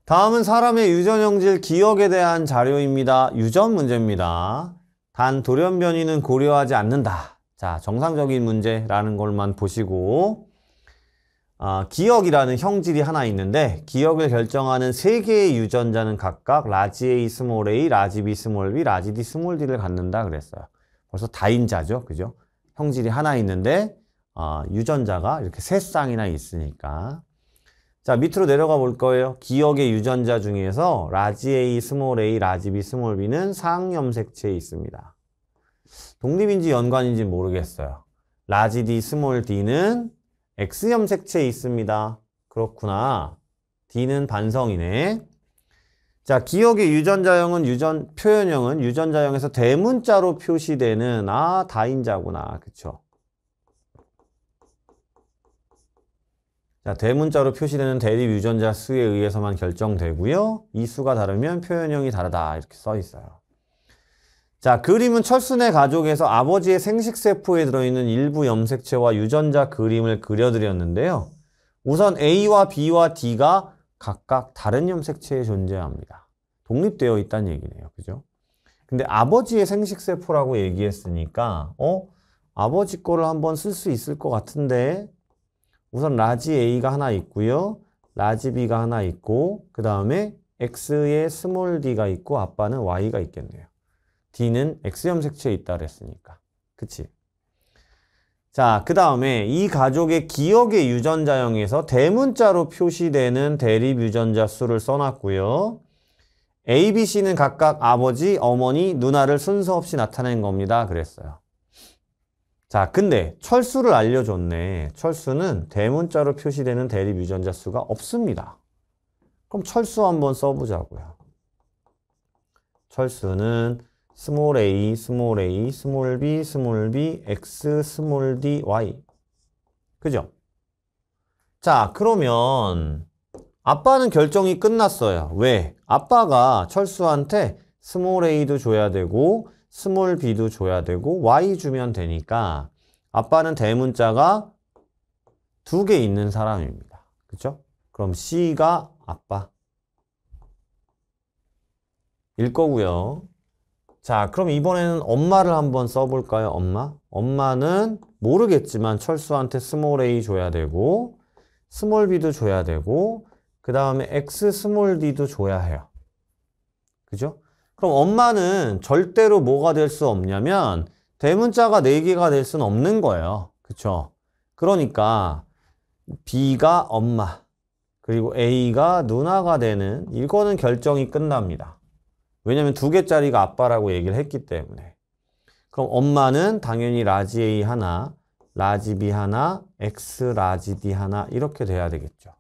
다음은 사람의 유전형질 기억에 대한 자료입니다. 유전 문제입니다. 단 돌연변이는 고려하지 않는다. 자, 정상적인 문제라는 것만 보시고 기억이라는 형질이 하나 있는데 기억을 결정하는 3개의 유전자는 각각 라지 A, 스몰 a, 라지 B, 스몰 b, 라지 D, 스몰 d를 갖는다 그랬어요. 벌써 다인자죠. 그죠? 형질이 하나 있는데 유전자가 이렇게 3쌍이나 있으니까. 자, 밑으로 내려가 볼 거예요. 기억의 유전자 중에서 라지 A, 스몰 a, 라지 B, 스몰 b는 상염색체에 있습니다. 독립인지 연관인지 모르겠어요. 라지 D, 스몰 d는 X염색체에 있습니다. 그렇구나. D는 반성이네. 자, 기억의 유전자형은 표현형은 유전자형에서 대문자로 표시되는 다인자구나. 그쵸? 자, 대문자로 표시되는 대립 유전자 수에 의해서만 결정되고요. 이 수가 다르면 표현형이 다르다. 이렇게 써 있어요. 자, 그림은 철순의 가족에서 아버지의 생식세포에 들어있는 일부 염색체와 유전자 그림을 그려드렸는데요. 우선 A와 B와 D가 각각 다른 염색체에 존재합니다. 독립되어 있다는 얘기네요. 그죠? 근데 아버지의 생식세포라고 얘기했으니까 아버지 거를 한번 쓸 수 있을 것 같은데 우선 라지 A가 하나 있고요. 라지 B가 하나 있고 그 다음에 X에 스몰 d가 있고 아빠는 Y가 있겠네요. D는 X염색체에 있다 그랬으니까. 그치? 자, 그 다음에 이 가족의 기억의 유전자형에서 대문자로 표시되는 대립 유전자 수를 써놨고요. A, B, C는 각각 아버지, 어머니, 누나를 순서 없이 나타낸 겁니다. 그랬어요. 자, 근데 철수를 알려줬네. 철수는 대문자로 표시되는 대립 유전자 수가 없습니다. 그럼 철수 한번 써보자고요. 철수는 스몰 a, 스몰 a, 스몰 b, 스몰 b, x, 스몰 d, y. 그죠? 자, 그러면 아빠는 결정이 끝났어요. 왜? 아빠가 철수한테 스몰 a도 줘야 되고 스몰 b도 줘야 되고 y 주면 되니까 아빠는 대문자가 2개 있는 사람입니다. 그쵸? 그럼 C가 아빠 일 거고요. 자, 그럼 이번에는 엄마를 한번 써볼까요? 엄마는 모르겠지만 철수한테 스몰 a 줘야 되고 스몰 b도 줘야 되고 그 다음에 x 스몰 d도 줘야 해요. 그죠? 그럼 엄마는 절대로 뭐가 될 수 없냐면 대문자가 4개가 될 수는 없는 거예요. 그쵸? 그러니까 B가 엄마 그리고 A가 누나가 되는 이거는 결정이 끝납니다. 왜냐면 2개짜리가 아빠라고 얘기를 했기 때문에. 그럼 엄마는 당연히 라지 A 하나, 라지 B 하나, X 라지 D 하나 이렇게 돼야 되겠죠.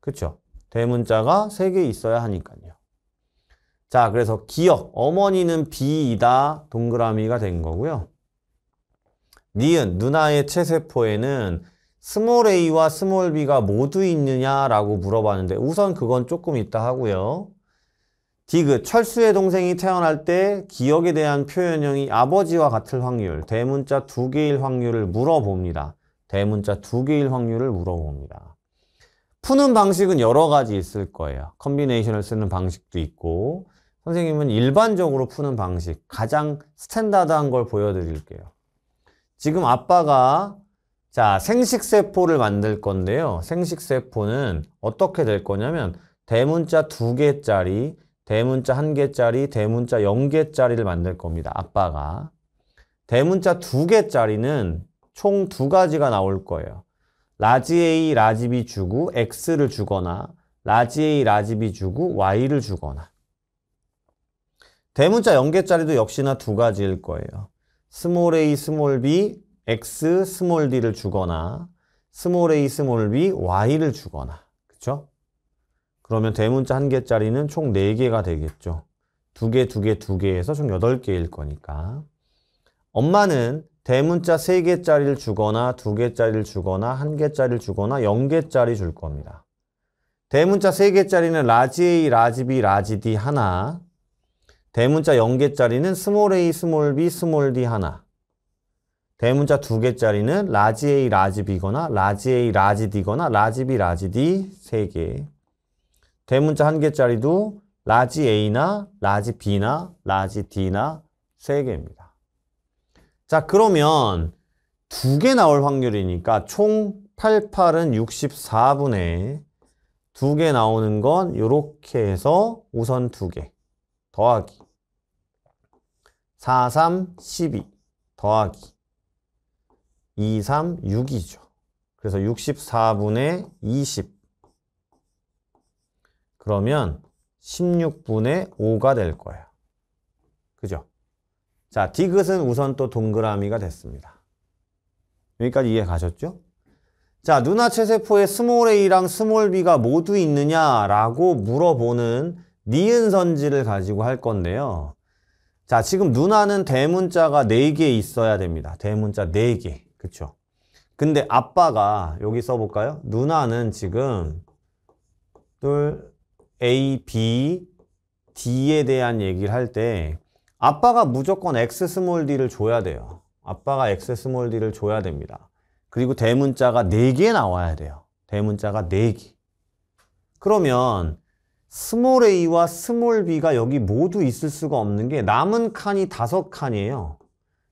그쵸? 대문자가 3개 있어야 하니까요. 자, 그래서 기억, 어머니는 B이다 동그라미가 된 거고요. 니은, 누나의 체세포에는 스몰 a와 스몰 b가 모두 있느냐라고 물어봤는데 우선 그건 조금 이따 하고요. 디귿, 철수의 동생이 태어날 때 기억에 대한 표현형이 아버지와 같을 확률, 대문자 2개일 확률을 물어봅니다. 대문자 2개일 확률을 물어봅니다. 푸는 방식은 여러 가지 있을 거예요. 컨비네이션을 쓰는 방식도 있고 선생님은 일반적으로 푸는 방식, 가장 스탠다드한 걸 보여드릴게요. 지금 아빠가 생식세포를 만들 건데요. 생식세포는 어떻게 될 거냐면 대문자 2개짜리, 대문자 1개짜리, 대문자 0개짜리를 만들 겁니다. 아빠가. 대문자 2개짜리는 총 2가지가 나올 거예요. 라지 A, 라지 B 주고 X를 주거나 라지 A, 라지 B 주고 Y를 주거나 대문자 0개짜리도 역시나 2가지일 거예요. 스몰 a, 스몰 b, x, 스몰 d를 주거나 스몰 a, 스몰 b, y를 주거나 그쵸? 그러면 대문자 1개짜리는 총 4개가 되겠죠. 2개, 2개, 2개에서 총 8개일 거니까 엄마는 대문자 3개짜리를 주거나 2개짜리를 주거나 1개짜리를 주거나 0개짜리 줄 겁니다. 대문자 3개짜리는 라지 A, 라지 B, 라지 D 하나 대문자 0개짜리는 스몰 a, 스몰 b, 스몰 d 하나 대문자 2개짜리는 라지 a, 라지 b거나 라지 a, 라지 d거나 라지 b, 라지 d 3개 대문자 1개짜리도 라지 A나 라지 B나 라지 D나 3개입니다. 자, 그러면 2개 나올 확률이니까 총 88은 64분의 2개 나오는 건 이렇게 해서 우선 2개 더하기 4, 3, 12 더하기 2, 3, 6이죠. 그래서 64분의 20 그러면 16분의 5가 될 거예요. 그죠? 자, 디귿은 우선 또 동그라미가 됐습니다. 여기까지 이해 가셨죠? 자, 누나체 세포에 스몰 a랑 스몰 b가 모두 있느냐라고 물어보는 니은 선지를 가지고 할 건데요. 자, 지금 누나는 대문자가 4개 있어야 됩니다. 대문자 4개. 그쵸? 근데 아빠가 여기 써볼까요? 누나는 지금 A, B, D에 대한 얘기를 할 때 아빠가 무조건 X 스몰 D를 줘야 돼요. 아빠가 X 스몰 D를 줘야 됩니다. 그리고 대문자가 4개 나와야 돼요. 대문자가 4개. 그러면 스몰 a와 스몰 b가 여기 모두 있을 수가 없는 게 남은 칸이 5칸이에요.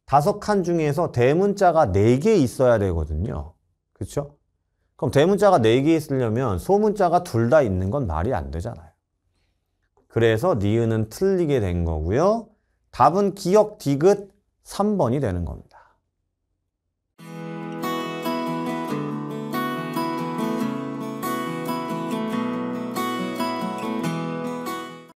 5칸 중에서 대문자가 4개 있어야 되거든요. 그렇죠? 그럼 대문자가 4개 있으려면 소문자가 둘 다 있는 건 말이 안 되잖아요. 그래서 니은은 틀리게 된 거고요. 답은 기역 디귿 3번이 되는 겁니다.